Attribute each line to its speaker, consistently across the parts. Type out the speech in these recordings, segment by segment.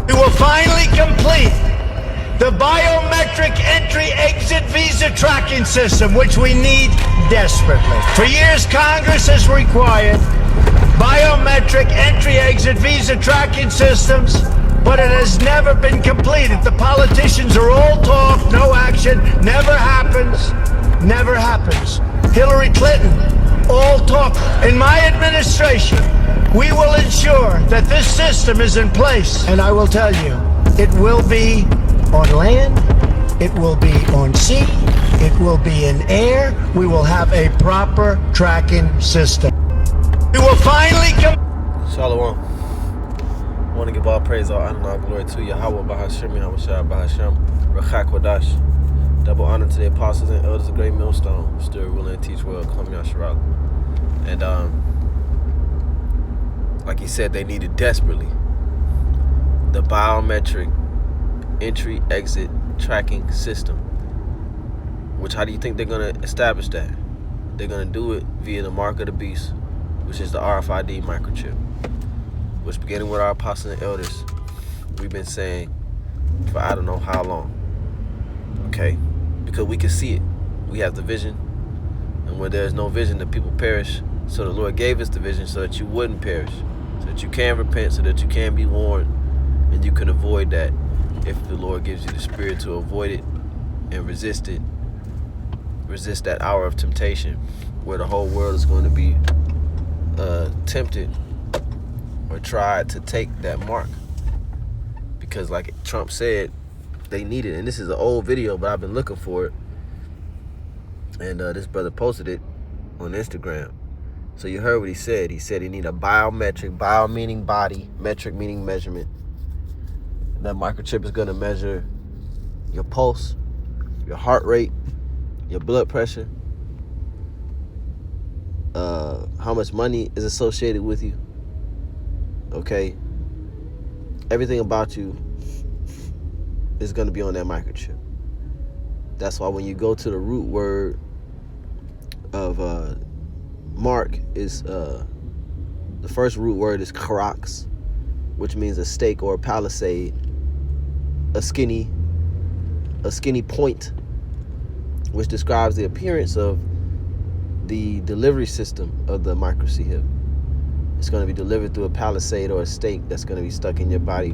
Speaker 1: We will finally complete the biometric entry-exit visa tracking system, which we need desperately. For years, Congress has required biometric entry-exit visa tracking systems, but it has never been completed. The politicians are all talk, no action, never happens, never happens. Hillary Clinton, all talk. In my administration, we will ensure that this system is in place. And I will tell you, it will be on land, it will be on sea, it will be in air. We will have a proper tracking system. We will finally come.
Speaker 2: Shalom. I want to give all praise, all honor, and all glory to Yahweh, Bahashim, Yahweh, Bahasham, Rachak Wadash. Double honor to the apostles and elders of Great Millstone, still willing to teach well, Kam Yasharala. And like he said, they needed desperately the biometric entry-exit tracking system. Which, how do you think they're going to establish that? They're going to do it via the mark of the beast, which is the RFID microchip, which, beginning with our apostles and elders, we've been saying for I don't know how long. Okay? Because we can see it. We have the vision. And where there's no vision, the people perish. So the Lord gave us the vision so that you wouldn't perish, so that you can repent, so that you can be warned, and you can avoid that if the Lord gives you the spirit to avoid it and resist it. Resist that hour of temptation where the whole world is going to be tempted or tried to take that mark. Because like Trump said, they need it. And this is an old video, but I've been looking for it. And this brother posted it on Instagram. So you heard what he said. He said he need a biometric, bio meaning body, metric meaning measurement. That microchip is going to measure your pulse, your heart rate, your blood pressure, how much money is associated with you. Okay? Everything about you is going to be on that microchip. That's why when you go to the root word of mark is the first root word is karax, which means a stake or a palisade, a skinny point, which describes the appearance of the delivery system of the microchip. It's going to be delivered through a palisade or a stake that's going to be stuck in your body.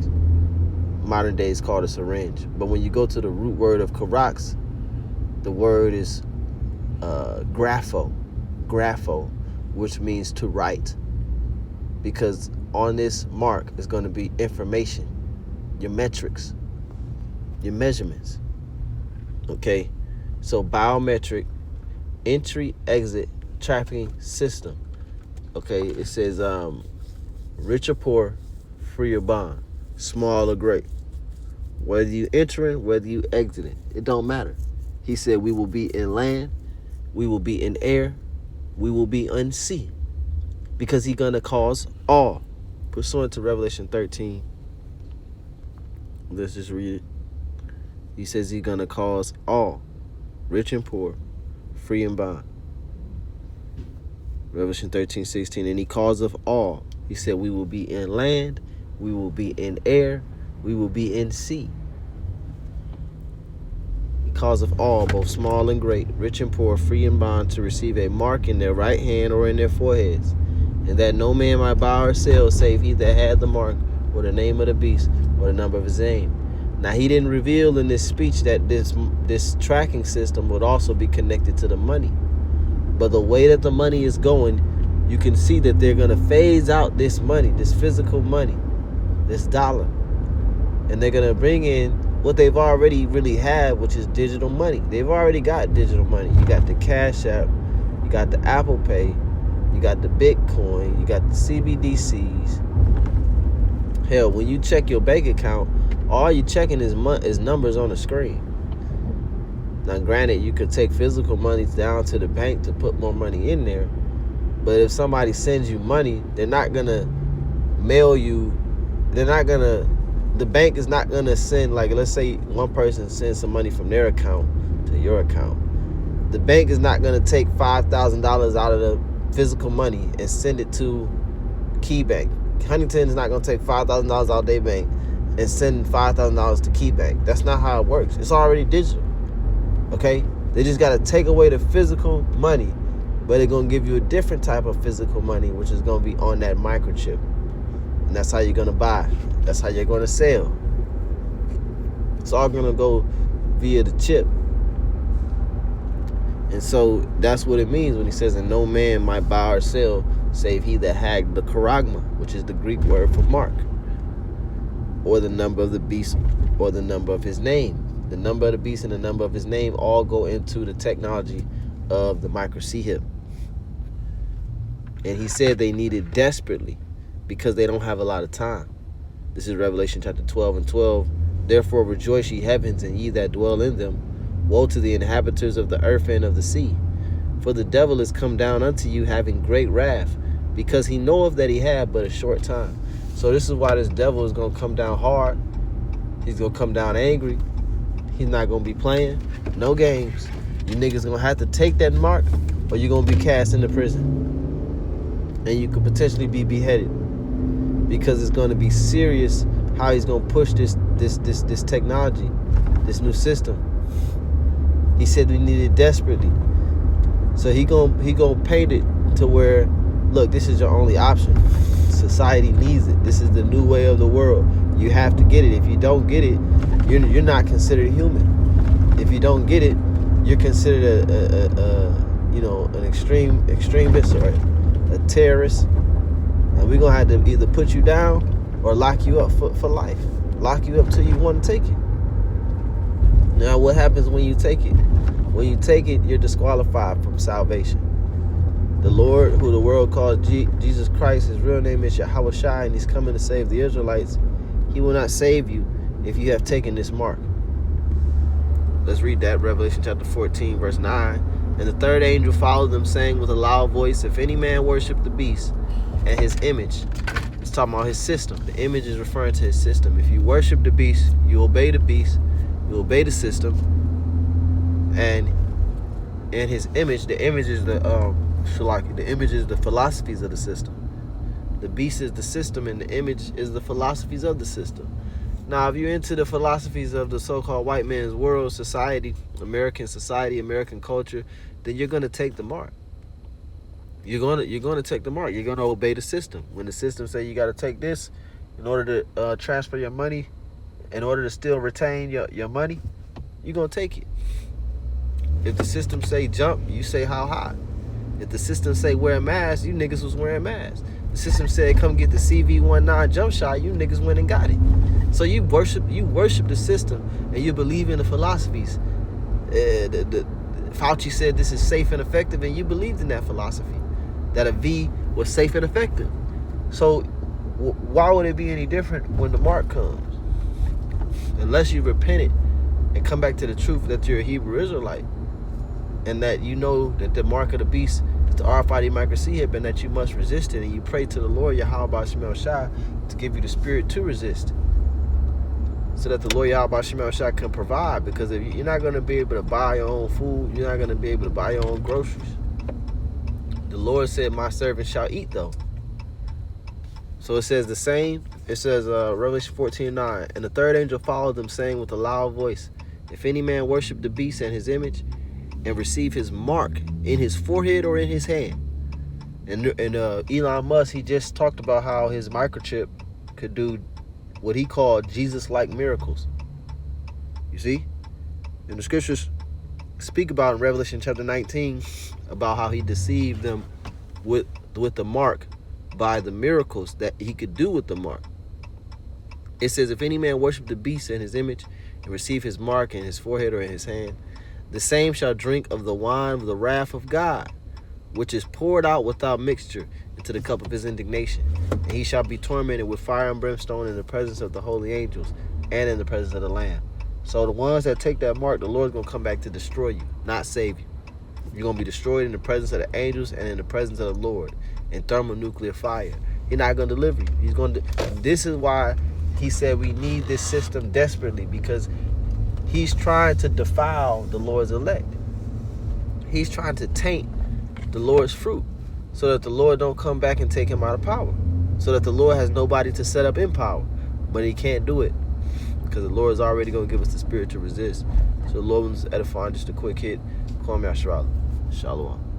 Speaker 2: Modern days called a syringe. But when you go to the root word of karax, the word is grapho, which means to write. Because on this mark is going to be information, your metrics, your measurements. Okay? So biometric entry-exit tracking system. Okay? It says rich or poor, free or bond, small or great. Whether you entering, whether you exiting, it don't matter. He said we will be in land, we will be in air, we will be on sea. Because he's going to cause all. Pursuant to Revelation 13. Let's just read it. He says he's going to cause all, rich and poor, free and bond. Revelation 13:16. And he calls of all. He said we will be in land, we will be in air, we will be in sea. He calls of all, both small and great, rich and poor, free and bond, to receive a mark in their right hand or in their foreheads, and that no man might buy or sell save he that had the mark or the name of the beast or the number of his name. Now he didn't reveal in this speech that this tracking system would also be connected to the money. But the way that the money is going, you can see that they're going to phase out this money, this physical money, this dollar. And they're going to bring in what they've already really had, which is digital money. They've already got digital money. You got the Cash App, you got the Apple Pay, you got the Bitcoin, you got the CBDCs. Hell, when you check your bank account, all you're checking is numbers on the screen. Now, granted, you could take physical money down to the bank to put more money in there. But if somebody sends you money, they're not going to mail you. The bank is not going to send, like, let's say one person sends some money from their account to your account. The bank is not going to take $5,000 out of the physical money and send it to KeyBank. Huntington is not going to take $5,000 out of their bank and send $5,000 to KeyBank. That's not how it works. It's already digital. Okay? They just got to take away the physical money, but they're going to give you a different type of physical money, which is going to be on that microchip. And that's how you're going to buy. That's how you're going to sell. It's all going to go via the chip. And so that's what it means when he says, and no man might buy or sell save he that had the charagma, which is the Greek word for mark, or the number of the beast, or the number of his name. The number of the beast and the number of his name all go into the technology of the microchip. And he said they need it desperately because they don't have a lot of time. This is Revelation chapter 12 and 12. Therefore rejoice, ye heavens, and ye that dwell in them. Woe to the inhabitants of the earth and of the sea. For the devil is come down unto you, having great wrath, because he knoweth that he had but a short time. So this is why this devil is going to come down hard. He's going to come down angry. He's not going to be playing. No games. You niggas going to have to take that mark, or you're going to be cast into prison. And you could potentially be beheaded. Because it's going to be serious how he's going to push this technology, this new system. He said we need it desperately. So he gonna paint it to where, look, this is your only option. Society needs it. This is the new way of the world. You have to get it. If you don't get it, you're not considered human. If you don't get it, you're considered an extremist or a terrorist. And we're gonna have to either put you down or lock you up for life. Lock you up till you want to take it. Now, what happens when you take it? When you take it, you're disqualified from salvation. The Lord, who the world calls Jesus Christ, his real name is Yahweh Shai, and he's coming to save the Israelites. He will not save you if you have taken this mark. Let's read that, Revelation chapter 14, verse 9. And the third angel followed them, saying with a loud voice, if any man worship the beast and his image, it's talking about his system. The image is referring to his system. If you worship the beast, you obey the beast, you obey the system, and in his image, the image is the image is the philosophies of the system. The beast is the system, and the image is the philosophies of the system. Now, if you're into the philosophies of the so-called white man's world, society, American culture, then you're gonna take the mark. You're gonna take the mark. You're gonna obey the system. When the system say you got to take this in order to transfer your money, in order to still retain your money, you're gonna take it. If the system say jump, you say how high. If the system say wear a mask, you niggas was wearing masks. The system said come get the CV-19 jump shot, you niggas went and got it. So you worship the system, and you believe in the philosophies. Fauci said this is safe and effective, and you believed in that philosophy, that a V was safe and effective. So why would it be any different when the mark comes? Unless you repented and come back to the truth that you're a Hebrew Israelite, and that you know that the mark of the beast is the RFID microchip, and that you must resist it, and you pray to the Lord Yahweh Shemel Shai to give you the spirit to resist, so that the Lord Yahweh Shemel Shai can provide. Because if you're not going to be able to buy your own food, you're not going to be able to buy your own groceries. The Lord said, my servant shall eat though. So it says the same. It says Revelation 14:9, and the third angel followed them, saying with a loud voice, if any man worship the beast and his image, and receive his mark in his forehead or in his hand. And Elon Musk, he just talked about how his microchip could do what he called Jesus-like miracles. You see? And the scriptures speak about in Revelation chapter 19 about how he deceived them with the mark by the miracles that he could do with the mark. It says, if any man worship the beast and his image, and receive his mark in his forehead or in his hand, the same shall drink of the wine of the wrath of God, which is poured out without mixture into the cup of his indignation. And he shall be tormented with fire and brimstone in the presence of the holy angels and in the presence of the Lamb. So the ones that take that mark, the Lord's going to come back to destroy you, not save you. You're going to be destroyed in the presence of the angels and in the presence of the Lord in thermonuclear fire. He's not going to deliver you. He's going to. This is why he said we need this system desperately, because he's trying to defile the Lord's elect. He's trying to taint the Lord's fruit so that the Lord don't come back and take him out of power, so that the Lord has nobody to set up in power. But he can't do it because the Lord is already going to give us the spirit to resist. So the Lord was edifying, just a quick hit. Call me Ashrala. Shalom.